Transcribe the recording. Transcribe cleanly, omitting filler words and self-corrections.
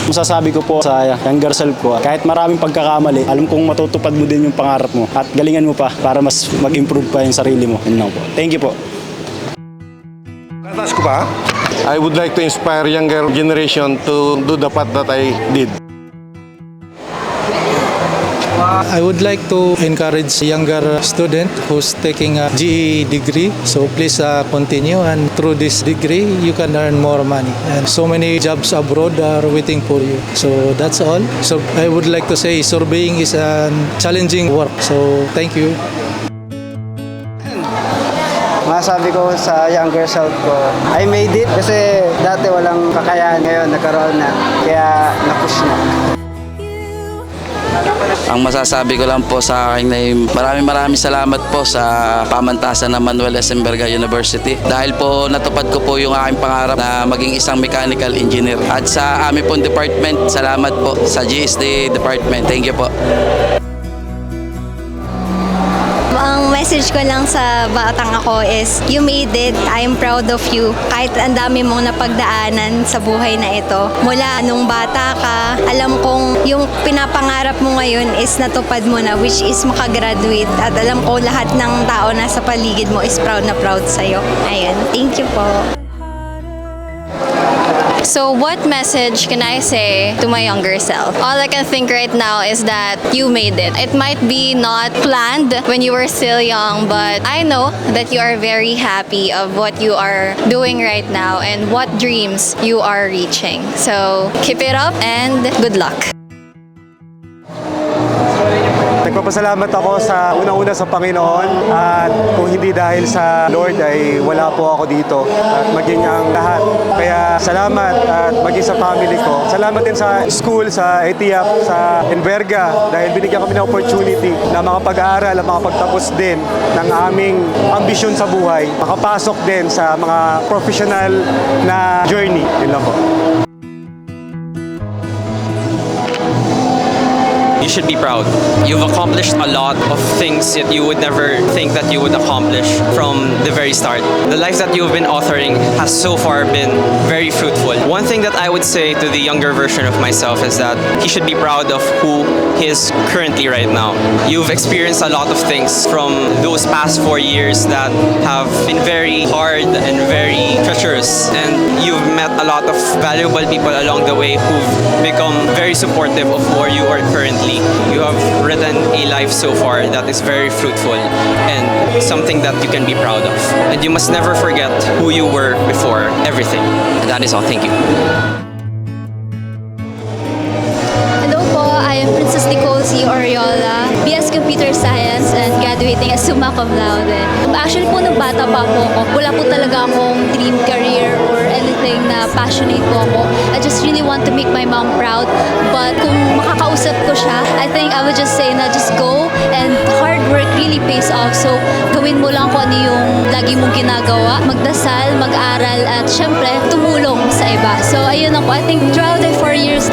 masasabi ko po sa younger self ko, kahit maraming pagkakamali, alam kong matutupad mo din yung pangarap mo at galingan mo pa para mas mag-improve pa yung sarili mo. Yun lang po. Thank you po. Tatas ko pa? I would like to inspire younger generation to do the path that I did. I would like to encourage younger student who's taking a GE degree. So please continue, and through this degree you can earn more money. And so many jobs abroad are waiting for you. So that's all. So I would like to say surveying is a challenging work. So thank you. Masabi ko sa younger self ko, I made it kasi dati walang kakayahan, ngayon nagkaroon na, kaya na-push na. Ang masasabi ko lang po sa akin ay maraming salamat po sa pamantasan ng Manuel S. Enverga University dahil po natupad ko po yung aking pangarap na maging isang mechanical engineer. At sa aming pong department, salamat po sa GSD department. Thank you po. Ang message ko lang sa batang ako is, you made it, I'm proud of you. Kahit ang dami mong napagdaanan sa buhay na ito. Mula nung bata ka, alam kong yung pinapangarap mo ngayon is natupad mo na, which is makagraduate. At alam ko lahat ng tao na sa paligid mo is proud na proud sa'yo. Ayun, thank you po. So what message can I say to my younger self? All I can think right now is that you made it. It might be not planned when you were still young, but I know that you are very happy of what you are doing right now and what dreams you are reaching. So keep it up and good luck. Nagpapasalamat ako sa unang-una sa Panginoon, at kung hindi dahil sa Lord ay wala po ako dito at maging ang lahat. Kaya salamat, at maging sa family ko. Salamat din sa school, sa ETIAP, sa Enverga dahil binigyan kami ng opportunity na makapag-aaral at makapagtapos din ng aming ambisyon sa buhay. Makapasok din sa mga professional na journey. Yun lang po. You should be proud. You've accomplished a lot of things that you would never think that you would accomplish from the very start. The life that you've been authoring has so far been very fruitful. One thing that I would say to the younger version of myself is that he should be proud of who he is currently right now. You've experienced a lot of things from those past 4 years that have been very hard and very treacherous, and you've met a lot of valuable people along the way who've become very supportive of where you are currently. You have written a life so far that is very fruitful and something that you can be proud of. And you must never forget who you were before everything. That is all. Thank you. Hello po, I am Princess Nicole C. Oriola, BS Computer Science and graduating as summa cum laude. Actually po, nung bata pa po ako, wala po talaga akong dream career or anything na passionate po ako. I just really want to make my mom proud. But kung makakausap ko siya, I think I would just say na just go, and hard work really pays off. So gawin mo lang kung ano yung lagi mong ginagawa. Magdasal, mag-aral, at syempre tumulong sa iba. So ayun lang po. I think throughout the 4 years